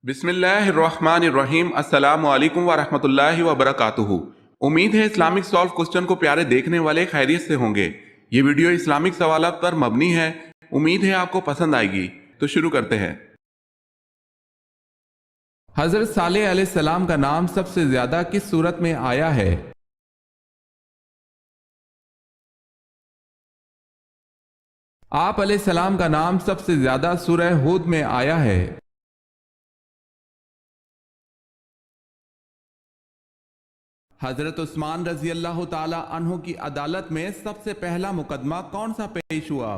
بسم اللہ الرحمن الرحیم، السلام علیکم ورحمۃ اللہ وبرکاتہ۔ امید ہے اسلامک سالو کوسچن کو پیارے دیکھنے والے خیریت سے ہوں گے۔ یہ ویڈیو اسلامک سوالات پر مبنی ہے، امید ہے آپ کو پسند آئے گی۔ تو شروع کرتے ہیں۔ حضرت صالح علیہ السلام کا نام سب سے زیادہ کس سورت میں آیا ہے؟ آپ علیہ السلام کا نام سب سے زیادہ سورہ ہود میں آیا ہے۔ حضرت عثمان رضی اللہ تعالی عنہ کی عدالت میں سب سے پہلا مقدمہ کون سا پیش ہوا؟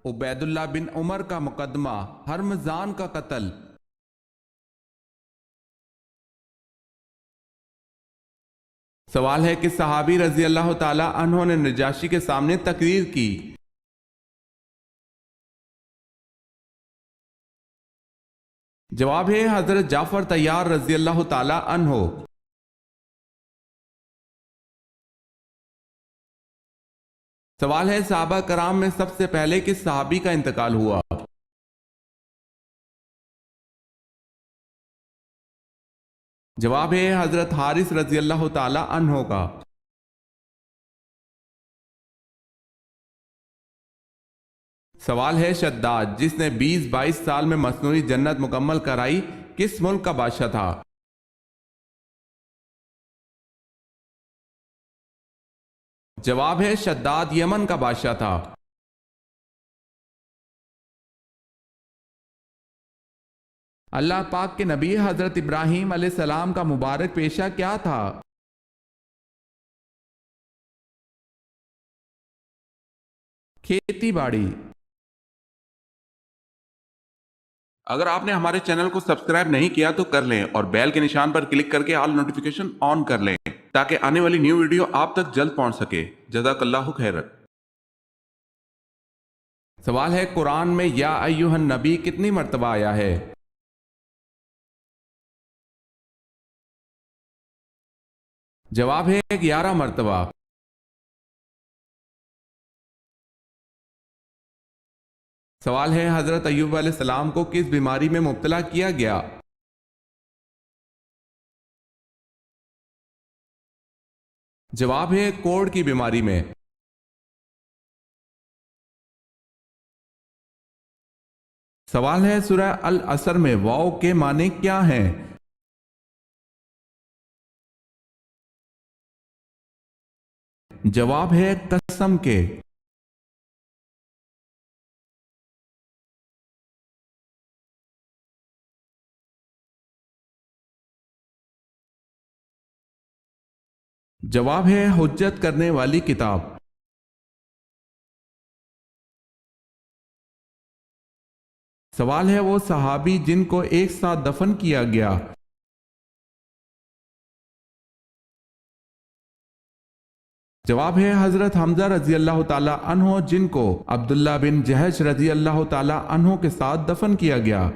عبید اللہ بن عمر کا مقدمہ، ہرمزان کا قتل۔ سوال ہے کہ صحابی رضی اللہ تعالی عنہ نے نجاشی کے سامنے تقریر کی؟ جواب ہے حضرت جعفر طیار رضی اللہ تعالی عنہ۔ سوال ہے صحابہ کرام میں سب سے پہلے کس صحابی کا انتقال ہوا؟ جواب ہے حضرت حارث رضی اللہ تعالی عنہ کا۔ سوال ہے شداد جس نے 20-22 سال میں مصنوعی جنت مکمل کرائی، کس ملک کا بادشاہ تھا؟ جواب ہے شداد یمن کا بادشاہ تھا۔ اللہ پاک کے نبی حضرت ابراہیم علیہ السلام کا مبارک پیشہ کیا تھا؟ کھیتی باڑی۔ اگر آپ نے ہمارے چینل کو سبسکرائب نہیں کیا تو کر لیں اور بیل کے نشان پر کلک کر کے آل نوٹیفیکیشن آن کر لیں تاکہ آنے والی نیو ویڈیو آپ تک جلد پہنچ سکے۔ جزاک اللہ خیر۔ سوال ہے قرآن میں یا ایھا النبی کتنی مرتبہ آیا ہے؟ جواب ہے 11 مرتبہ۔ سوال ہے حضرت ایوب علیہ السلام کو کس بیماری میں مبتلا کیا گیا؟ جواب ہے کوڑ کی بیماری میں۔ سوال ہے سورہ العصر میں واو کے معنی کیا ہیں؟ جواب ہے قسم کے۔ جواب ہے حجت کرنے والی کتاب۔ سوال ہے وہ صحابی جن کو ایک ساتھ دفن کیا گیا؟ جواب ہے حضرت حمزہ رضی اللہ تعالی عنہ جن کو عبداللہ بن جہش رضی اللہ تعالی عنہ کے ساتھ دفن کیا گیا۔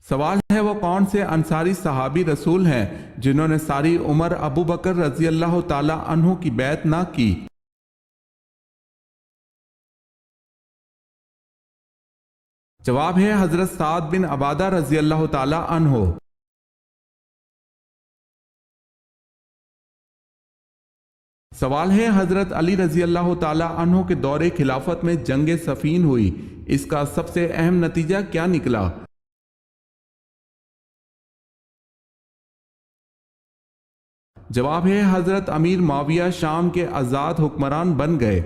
سوال ہے وہ کون سے انصاری صحابی رسول ہیں جنہوں نے ساری عمر ابو بکر رضی اللہ تعالی عنہ کی بیعت نہ کی؟ جواب ہے حضرت سعد بن عبادہ رضی اللہ تعالی عنہ۔ سوال ہے حضرت علی رضی اللہ تعالی عنہ کے دور خلافت میں جنگ صفین ہوئی، اس کا سب سے اہم نتیجہ کیا نکلا؟ جواب ہے حضرت امیر معاویہ شام کے آزاد حکمران بن گئے۔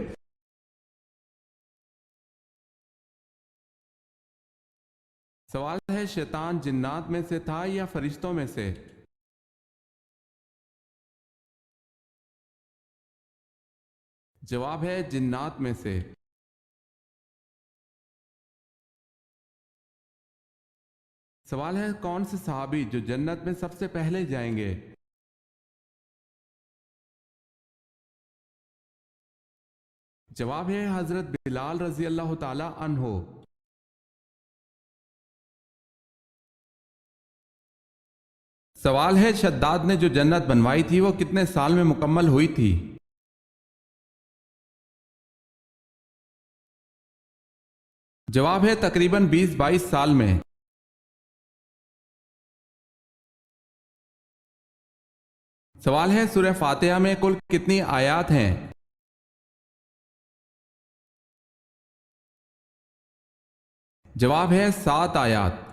سوال ہے شیطان جنات میں سے تھا یا فرشتوں میں سے؟ جواب ہے جنات میں سے۔ سوال ہے کون سے صحابی جو جنت میں سب سے پہلے جائیں گے؟ جواب ہے حضرت بلال رضی اللہ تعالی عنہ۔ سوال ہے شداد نے جو جنت بنوائی تھی وہ کتنے سال میں مکمل ہوئی تھی؟ جواب ہے تقریباً 20-22 سال میں۔ سوال ہے سورہ فاتحہ میں کل کتنی آیات ہیں؟ جواب ہے 7 آیات۔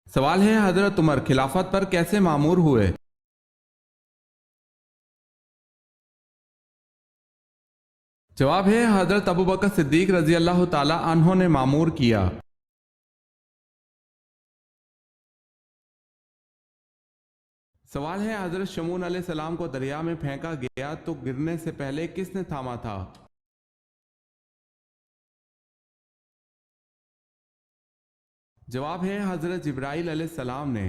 سوال ہے حضرت عمر خلافت پر کیسے مامور ہوئے؟ جواب ہے حضرت ابوبکر صدیق رضی اللہ تعالی عنہ نے مامور کیا۔ سوال ہے حضرت شمعون علیہ السلام کو دریا میں پھینکا گیا تو گرنے سے پہلے کس نے تھاما تھا؟ جواب ہے حضرت جبرائیل علیہ السلام نے۔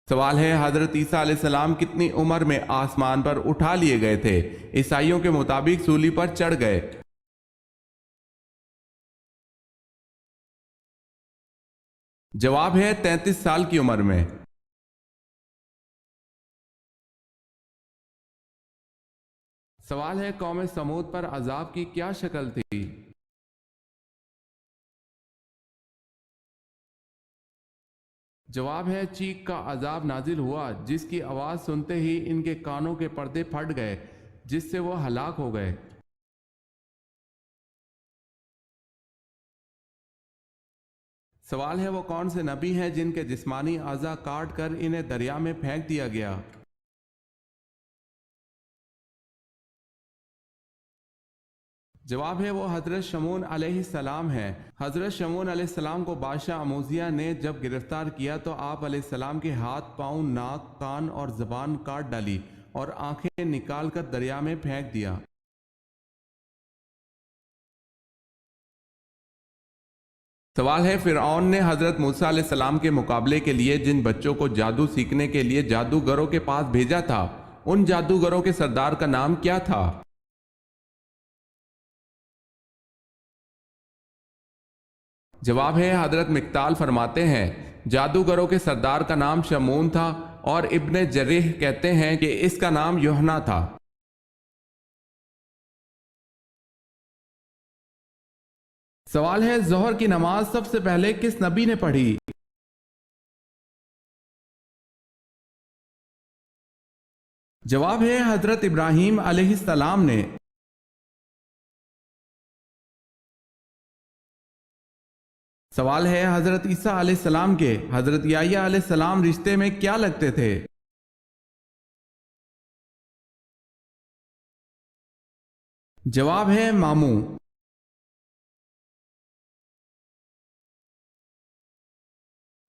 سوال ہے حضرت عیسیٰ علیہ السلام کتنی عمر میں آسمان پر اٹھا لیے گئے تھے؟ عیسائیوں کے مطابق سولی پر چڑھ گئے۔ جواب ہے 33 سال کی عمر میں۔ سوال ہے قوم سمود پر عذاب کی کیا شکل تھی؟ جواب ہے چیخ کا عذاب نازل ہوا جس کی آواز سنتے ہی ان کے کانوں کے پردے پھٹ گئے جس سے وہ ہلاک ہو گئے۔ سوال ہے وہ کون سے نبی ہیں جن کے جسمانی اعضاء کاٹ کر انہیں دریا میں پھینک دیا گیا؟ جواب ہے وہ حضرت شمعون علیہ السلام ہیں۔ حضرت شمعون علیہ السلام کو بادشاہ اموزیہ نے جب گرفتار کیا تو آپ علیہ السلام کے ہاتھ، پاؤں، ناک، کان اور زبان کاٹ ڈالی اور آنکھیں نکال کر دریا میں پھینک دیا۔ سوال ہے فرعون نے حضرت موسیٰ علیہ السلام کے مقابلے کے لیے جن بچوں کو جادو سیکھنے کے لیے جادوگروں کے پاس بھیجا تھا ان جادوگروں کے سردار کا نام کیا تھا؟ جواب ہے حضرت مقدال فرماتے ہیں جادوگروں کے سردار کا نام شمعون تھا اور ابن جریح کہتے ہیں کہ اس کا نام یوحنا تھا۔ سوال ہے ظہر کی نماز سب سے پہلے کس نبی نے پڑھی؟ جواب ہے حضرت ابراہیم علیہ السلام نے۔ سوال ہے حضرت عیسیٰ علیہ السلام کے حضرت یحییٰ علیہ السلام رشتے میں کیا لگتے تھے؟ جواب ہے ماموں۔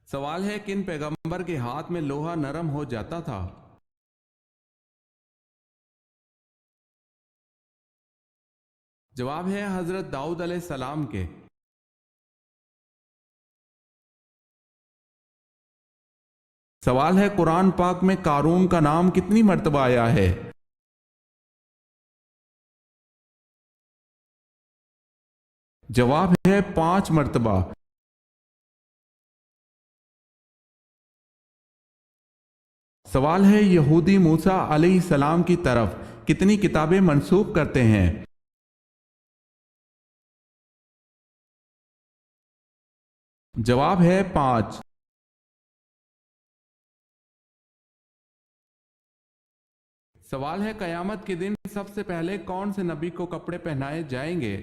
سوال ہے کن پیغمبر کے ہاتھ میں لوہا نرم ہو جاتا تھا؟ جواب ہے حضرت داؤد علیہ السلام کے۔ سوال ہے قرآن پاک میں قارون کا نام کتنی مرتبہ آیا ہے؟ جواب ہے 5 مرتبہ۔ سوال ہے یہودی موسیٰ علیہ السلام کی طرف کتنی کتابیں منسوب کرتے ہیں؟ جواب ہے 5۔ سوال ہے قیامت کے دن سب سے پہلے کون سے نبی کو کپڑے پہنائے جائیں گے؟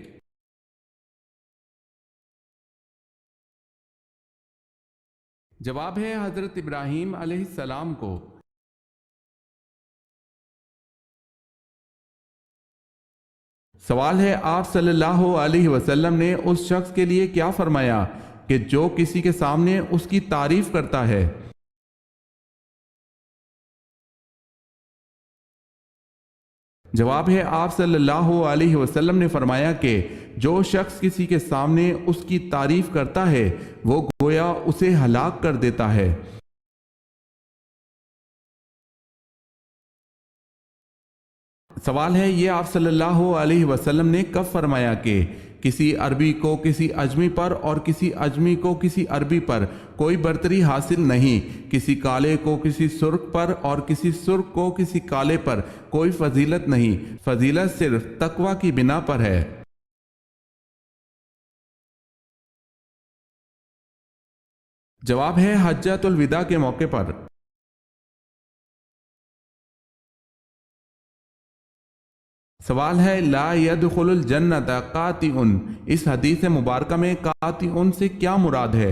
جواب ہے حضرت ابراہیم علیہ السلام کو۔ سوال ہے آپ صلی اللہ علیہ وسلم نے اس شخص کے لیے کیا فرمایا کہ جو کسی کے سامنے اس کی تعریف کرتا ہے؟ جواب ہے آپ صلی اللہ علیہ وسلم نے فرمایا کہ جو شخص کسی کے سامنے اس کی تعریف کرتا ہے وہ گویا اسے ہلاک کر دیتا ہے۔ سوال ہے یہ آپ صلی اللہ علیہ وسلم نے کب فرمایا کہ کسی عربی کو کسی اجمی پر اور کسی اجمی کو کسی عربی پر کوئی برتری حاصل نہیں، کسی کالے کو کسی سرخ پر اور کسی سرخ کو کسی کالے پر کوئی فضیلت نہیں، فضیلت صرف تقوی کی بنا پر ہے۔ جواب ہے حجۃ الوداع کے موقع پر۔ سوال ہے لا يدخل الجنت قاطع، اس حدیث مبارکہ میں قاطع سے کیا مراد ہے؟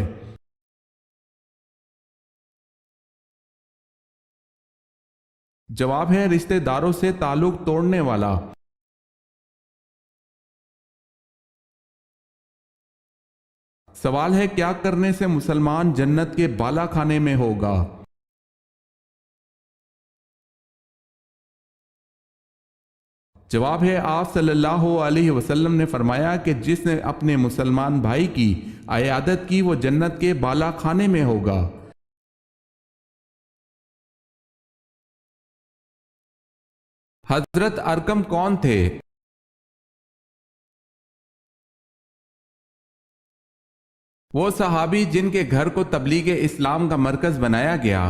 جواب ہے رشتہ داروں سے تعلق توڑنے والا۔ سوال ہے کیا کرنے سے مسلمان جنت کے بالا خانے میں ہوگا؟ جواب ہے آپ صلی اللہ علیہ وسلم نے فرمایا کہ جس نے اپنے مسلمان بھائی کی عیادت کی وہ جنت کے بالا خانے میں ہوگا۔ حضرت ارقم کون تھے؟ وہ صحابی جن کے گھر کو تبلیغ اسلام کا مرکز بنایا گیا۔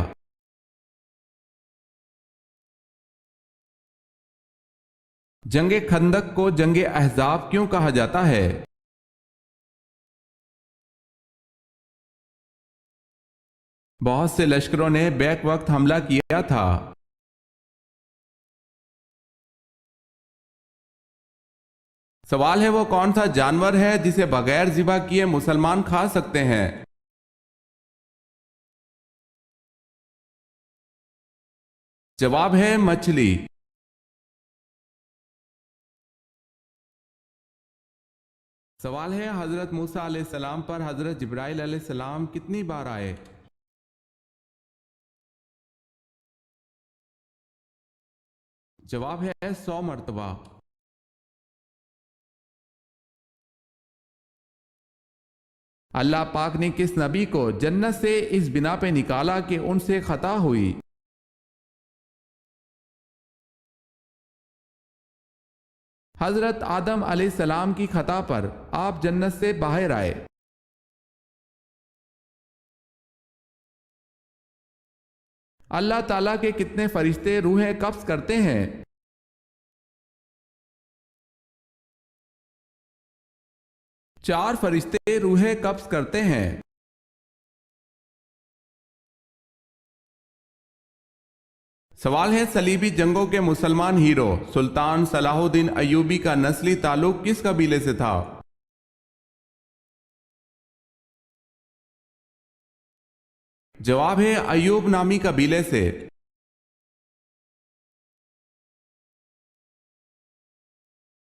جنگ خندق کو جنگ احزاب کیوں کہا جاتا ہے؟ بہت سے لشکروں نے بیک وقت حملہ کیا تھا۔ سوال ہے وہ کون سا جانور ہے جسے بغیر ذبح کیے مسلمان کھا سکتے ہیں؟ جواب ہے مچھلی۔ سوال ہے حضرت موسیٰ علیہ السلام پر حضرت جبرائیل علیہ السلام کتنی بار آئے؟ جواب ہے 100 مرتبہ۔ اللہ پاک نے کس نبی کو جنت سے اس بنا پہ نکالا کہ ان سے خطا ہوئی؟ حضرت آدم علیہ السلام کی خطا پر آپ جنت سے باہر آئے۔ اللہ تعالیٰ کے کتنے فرشتے روحیں قبض کرتے ہیں؟ چار فرشتے روحیں قبض کرتے ہیں۔ سوال ہے صلیبی جنگوں کے مسلمان ہیرو سلطان صلاح الدین ایوبی کا نسلی تعلق کس قبیلے سے تھا؟ جواب ہے ایوب نامی قبیلے سے۔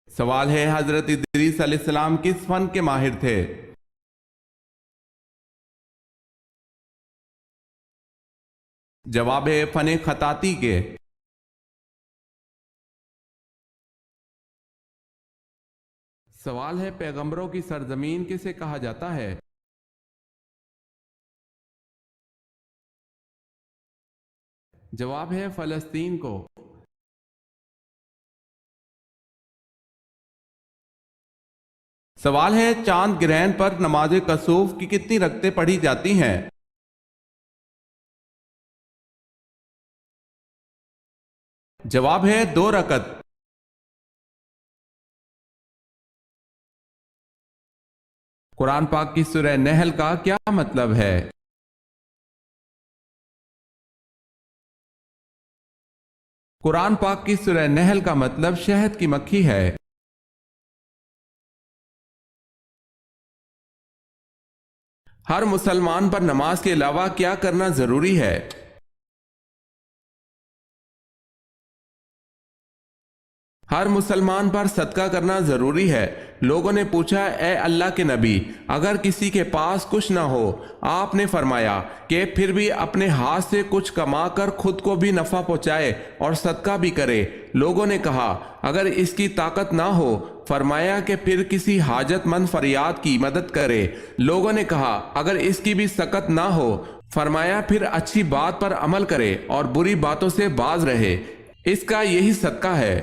سوال ہے حضرت ادریس علیہ السلام کس فن کے ماہر تھے؟ جواب ہے فن خطاطی کے۔ سوال ہے پیغمبروں کی سرزمین کسے کہا جاتا ہے؟ جواب ہے فلسطین کو۔ سوال ہے چاند گرہن پر نماز کسوف کی کتنی رکعتیں پڑھی جاتی ہیں؟ جواب ہے 2 رکعت۔ قرآن پاک کی سورہ نحل کا کیا مطلب ہے؟ قرآن پاک کی سورہ نحل کا مطلب شہد کی مکھی ہے۔ ہر مسلمان پر نماز کے علاوہ کیا کرنا ضروری ہے؟ ہر مسلمان پر صدقہ کرنا ضروری ہے۔ لوگوں نے پوچھا اے اللہ کے نبی اگر کسی کے پاس کچھ نہ ہو، آپ نے فرمایا کہ پھر بھی اپنے ہاتھ سے کچھ کما کر خود کو بھی نفع پہنچائے اور صدقہ بھی کرے۔ لوگوں نے کہا اگر اس کی طاقت نہ ہو، فرمایا کہ پھر کسی حاجت مند فریاد کی مدد کرے۔ لوگوں نے کہا اگر اس کی بھی سکت نہ ہو، فرمایا پھر اچھی بات پر عمل کرے اور بری باتوں سے باز رہے۔ اس کا یہی صدقہ ہے۔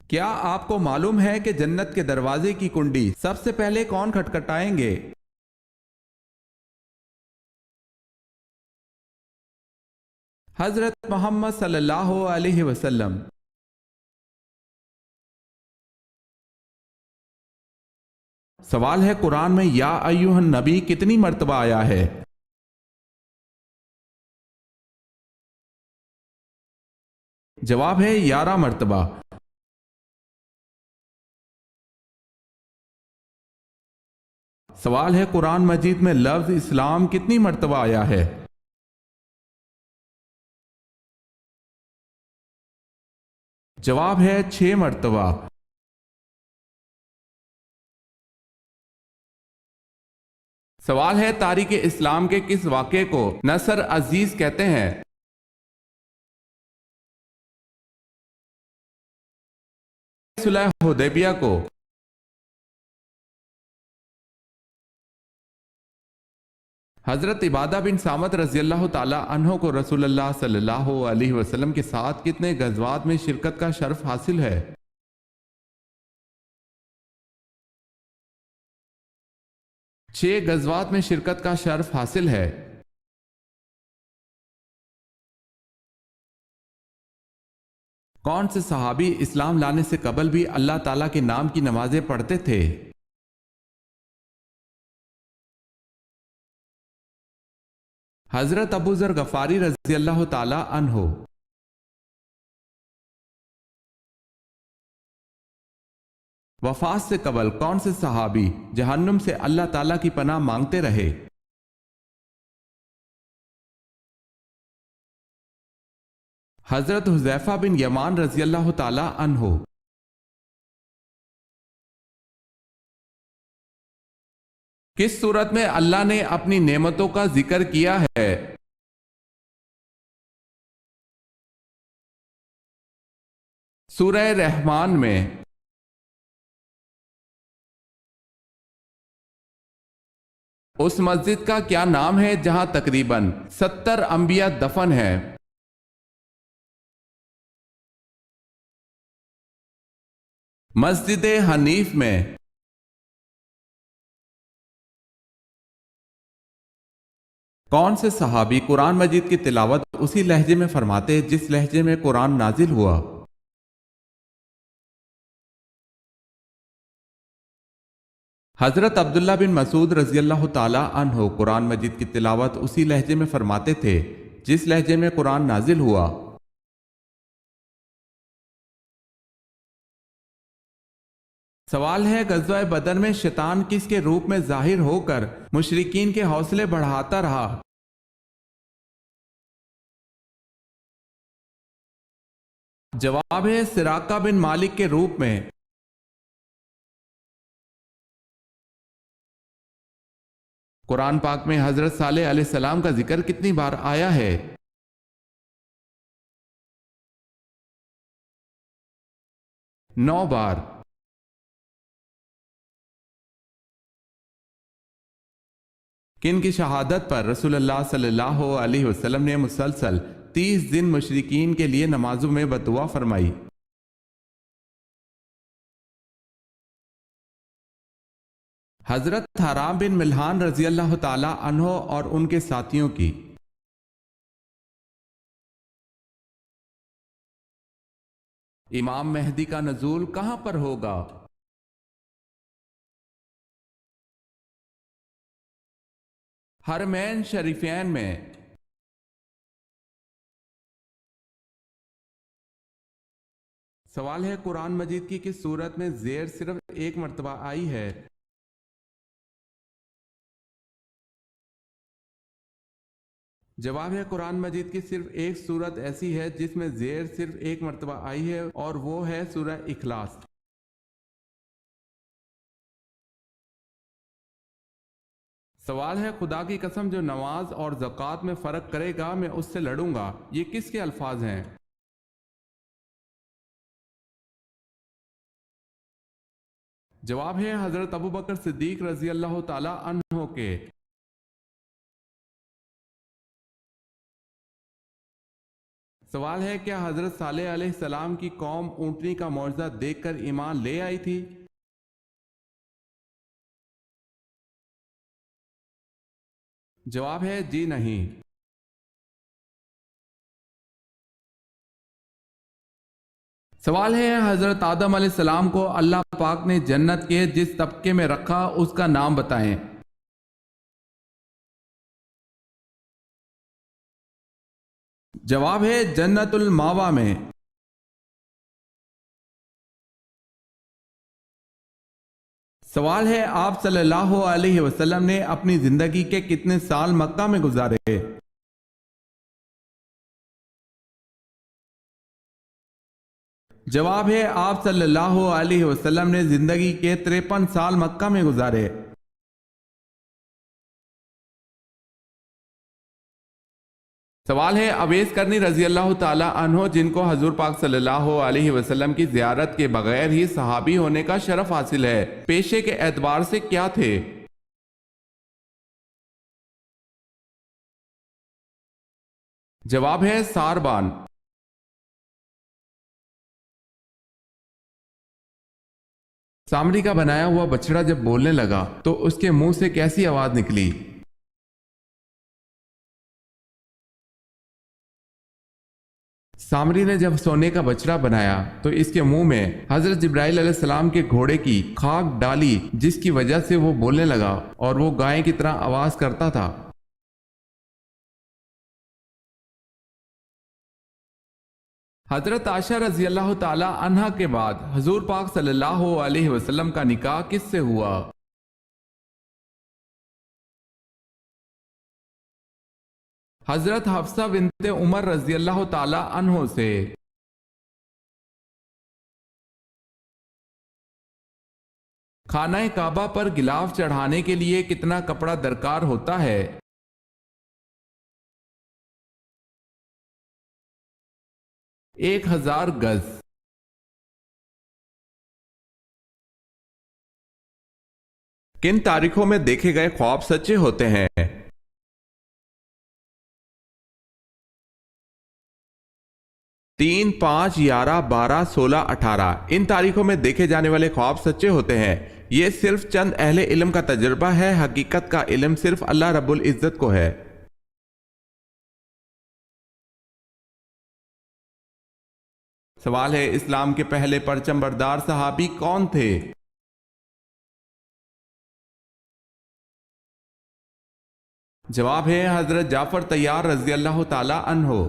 کیا آپ کو معلوم ہے کہ جنت کے دروازے کی کنڈی سب سے پہلے کون کھٹکھٹائیں گے؟ حضرت محمد صلی اللہ علیہ وسلم۔ سوال ہے، قرآن میں یا ایھا النبی کتنی مرتبہ آیا ہے؟ جواب ہے 11 مرتبہ۔ سوال ہے، قرآن مجید میں لفظ اسلام کتنی مرتبہ آیا ہے؟ جواب ہے 6 مرتبہ۔ سوال ہے، تاریخ اسلام کے کس واقعے کو نصر عزیز کہتے ہیں؟ صلح حدیبیہ کو۔ حضرت عبادہ بن صامت رضی اللہ تعالی عنہ کو رسول اللہ صلی اللہ علیہ وسلم کے ساتھ کتنے غزوات میں شرکت کا شرف حاصل ہے؟ 6 غزوات میں شرکت کا شرف حاصل ہے۔ کون سے صحابی اسلام لانے سے قبل بھی اللہ تعالیٰ کے نام کی نمازیں پڑھتے تھے؟ حضرت ابو ذر غفاری رضی اللہ تعالی عنہ۔ وفات سے قبل کون سے صحابی جہنم سے اللہ تعالیٰ کی پناہ مانگتے رہے؟ حضرت حذیفہ بن یمان رضی اللہ تعالی عنہ۔ کس صورت میں اللہ نے اپنی نعمتوں کا ذکر کیا ہے؟ سورہ رحمان میں۔ اس مسجد کا کیا نام ہے جہاں تقریباً 70 انبیاء دفن ہیں؟ مسجد حنیف میں۔ کون سے صحابی قرآن مجید کی تلاوت اسی لہجے میں فرماتے جس لہجے میں قرآن نازل ہوا؟ حضرت عبداللہ بن مسعود رضی اللہ تعالی عنہ قرآن مجید کی تلاوت اسی لہجے میں فرماتے تھے جس لہجے میں قرآن نازل ہوا۔ سوال ہے، غزوہ بدر میں شیطان کس کے روپ میں ظاہر ہو کر مشرکین کے حوصلے بڑھاتا رہا؟ جواب ہے سراقہ بن مالک کے روپ میں۔ قرآن پاک میں حضرت صالح علیہ السلام کا ذکر کتنی بار آیا ہے؟ 9 بار۔ کن کی شہادت پر رسول اللہ صلی اللہ علیہ وسلم نے مسلسل 30 دن مشرکین کے لیے نمازوں میں بددعا فرمائی؟ حضرت حرام بن ملحان رضی اللہ تعالی عنہ اور ان کے ساتھیوں کی۔ امام مہدی کا نزول کہاں پر ہوگا؟ حرمین شریفین میں۔ سوال ہے، قرآن مجید کی کس سورت میں زیر صرف 1 مرتبہ آئی ہے؟ جواب ہے قرآن مجید کی صرف ایک سورت ایسی ہے جس میں زیر صرف 1 مرتبہ آئی ہے اور وہ ہے سورہ اخلاص۔ سوال ہے، خدا کی قسم جو نماز اور زکوٰۃ میں فرق کرے گا میں اس سے لڑوں گا، یہ کس کے الفاظ ہیں؟ جواب ہے حضرت ابوبکر صدیق رضی اللہ تعالی عنہ کے۔ سوال ہے کیا حضرت صالح علیہ السلام کی قوم اونٹنی کا معجزہ دیکھ کر ایمان لے آئی تھی؟ جواب ہے جی نہیں۔ سوال ہے حضرت آدم علیہ السلام کو اللہ پاک نے جنت کے جس طبقے میں رکھا اس کا نام بتائیں۔ جواب ہے جنت الماوا میں۔ سوال ہے آپ صلی اللہ علیہ وسلم نے اپنی زندگی کے کتنے سال مکہ میں گزارے؟ جواب ہے آپ صلی اللہ علیہ وسلم نے زندگی کے 53 سال مکہ میں گزارے۔ سوال ہے اویس کرنی رضی اللہ تعالی عنہ جن کو حضور پاک صلی اللہ علیہ وسلم کی زیارت کے بغیر ہی صحابی ہونے کا شرف حاصل ہے، پیشے کے اعتبار سے کیا تھے؟ جواب ہے ساربان۔ سامری کا بنایا ہوا بچڑا جب بولنے لگا تو اس کے منہ سے کیسی آواز نکلی؟ سامری نے جب سونے کا بچڑا بنایا تو اس کے منہ میں حضرت جبرائیل علیہ السلام کے گھوڑے کی خاک ڈالی جس کی وجہ سے وہ بولنے لگا اور وہ گائے کی طرح آواز کرتا تھا۔ حضرت عائشہ رضی اللہ تعالی عنہا کے بعد حضور پاک صلی اللہ علیہ وسلم کا نکاح کس سے ہوا؟ حضرت حفصہ بنت عمر رضی اللہ تعالی عنہ سے۔ خانہ کعبہ پر غلاف چڑھانے کے لیے کتنا کپڑا درکار ہوتا ہے؟ 1000 گز۔ کن تاریخوں میں دیکھے گئے خواب سچے ہوتے ہیں؟ 3، 5، 11، 12، 16، 18 ان تاریخوں میں دیکھے جانے والے خواب سچے ہوتے ہیں۔ یہ صرف چند اہل علم کا تجربہ ہے، حقیقت کا علم صرف اللہ رب العزت کو ہے۔ سوال ہے اسلام کے پہلے پرچم بردار صحابی کون تھے؟ جواب ہے حضرت جعفر طیار رضی اللہ تعالی عنہ۔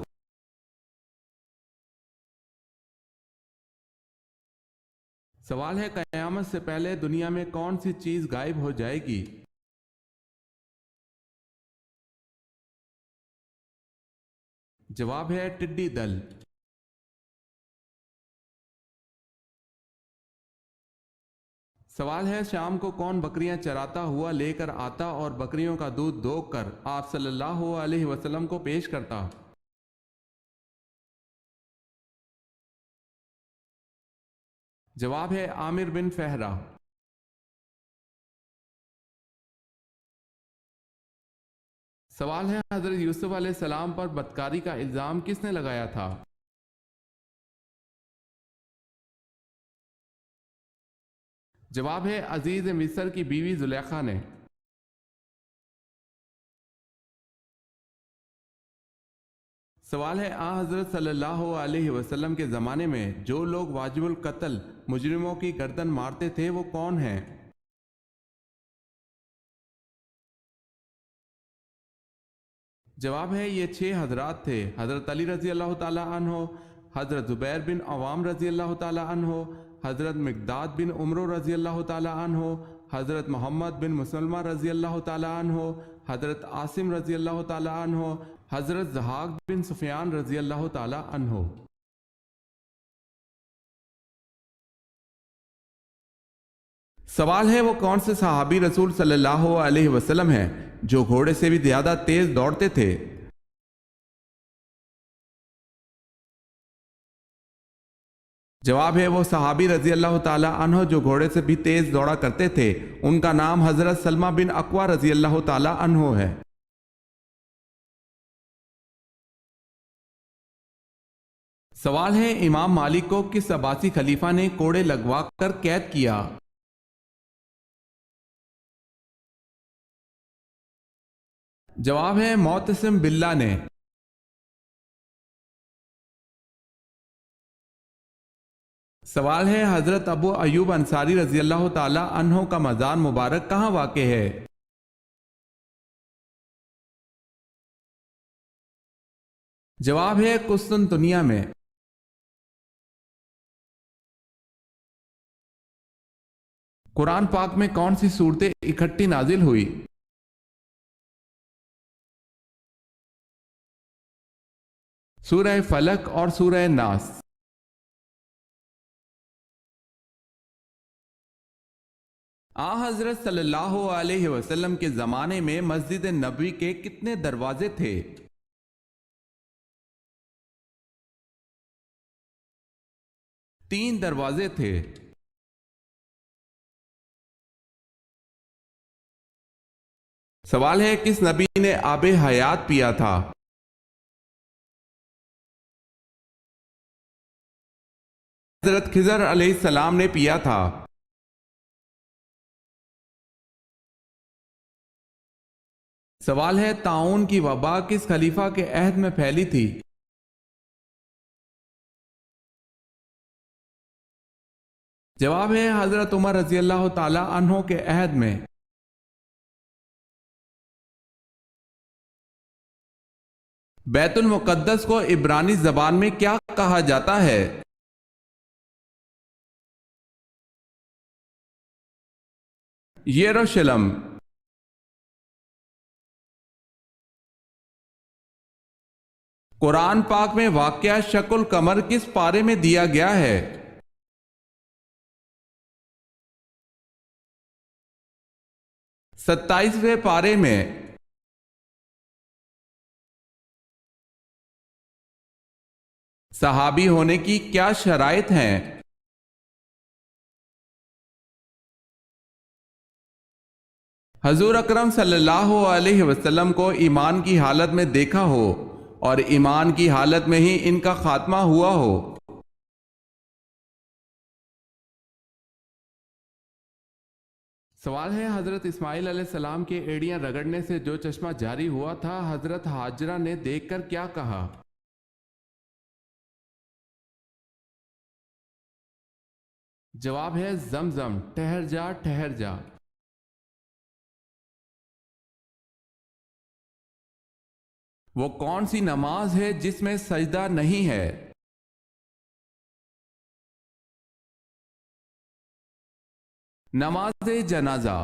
سوال ہے قیامت سے پہلے دنیا میں کون سی چیز غائب ہو جائے گی؟ جواب ہے ٹڈی دل۔ سوال ہے شام کو کون بکریاں چراتا ہوا لے کر آتا اور بکریوں کا دودھ دوگ کر آپ صلی اللہ علیہ وسلم کو پیش کرتا؟ جواب ہے عامر بن فہرہ۔ سوال ہے حضرت یوسف علیہ السلام پر بدکاری کا الزام کس نے لگایا تھا؟ جواب ہے عزیز مصر کی بیوی زلیخا نے۔ سوال ہے حضرت صلی اللہ علیہ وسلم کے زمانے میں جو لوگ واجب القتل مجرموں کی گردن مارتے تھے وہ کون ہیں؟ جواب ہے یہ 6 حضرات تھے، حضرت علی رضی اللہ تعالی عنہ، حضرت زبیر بن عوام رضی اللہ تعالی عنہ، حضرت مقداد بن عمرو رضی اللہ تعالی عنہ، حضرت محمد بن مسلمہ رضی اللہ تعالی عنہ، حضرت عاصم رضی اللہ تعالی عنہ، حضرت ضحاک بن سفیان رضی اللہ تعالی عنہ۔ سوال ہے وہ کون سے صحابی رسول صلی اللہ علیہ وسلم ہیں جو گھوڑے سے بھی زیادہ تیز دوڑتے تھے؟ جواب ہے وہ صحابی رضی اللہ تعالی عنہ جو گھوڑے سے بھی تیز دوڑا کرتے تھے، ان کا نام حضرت سلمہ بن اکوع رضی اللہ تعالی عنہ ہے۔ سوال ہے امام مالک کو کس عباسی خلیفہ نے کوڑے لگوا کر قید کیا؟ جواب ہے معتصم باللہ نے۔ سوال ہے حضرت ابو ایوب انصاری رضی اللہ تعالی عنہ کا مزار مبارک کہاں واقع ہے؟ جواب ہے قسطنطنیہ میں۔ قرآن پاک میں کون سی صورتیں اکٹھی نازل ہوئی؟ سورہ فلق اور سورہ ناس۔ حضرت صلی اللہ علیہ وسلم کے زمانے میں مسجد نبوی کے کتنے دروازے تھے؟ تین دروازے تھے۔ سوال ہے کس نبی نے آب حیات پیا تھا؟ حضرت خضر علیہ السلام نے پیا تھا۔ سوال ہے طاعون کی وبا کس خلیفہ کے عہد میں پھیلی تھی؟ جواب ہے حضرت عمر رضی اللہ تعالی عنہ کے عہد میں۔ بیت المقدس کو عبرانی زبان میں کیا کہا جاتا ہے؟ یروشلم۔ قرآن پاک میں واقعہ شق القمر کس پارے میں دیا گیا ہے؟ 27ویں پارے میں۔ صحابی ہونے کی کیا شرائط ہیں؟ حضور اکرم صلی اللہ علیہ وسلم کو ایمان کی حالت میں دیکھا ہو اور ایمان کی حالت میں ہی ان کا خاتمہ ہوا ہو۔ سوال ہے حضرت اسماعیل علیہ السلام کے ایڑیاں رگڑنے سے جو چشمہ جاری ہوا تھا حضرت ہاجرہ نے دیکھ کر کیا کہا؟ جواب ہے زمزم، ٹھہر جا ٹھہر جا۔ وہ کون سی نماز ہے جس میں سجدہ نہیں ہے؟ نماز جنازہ۔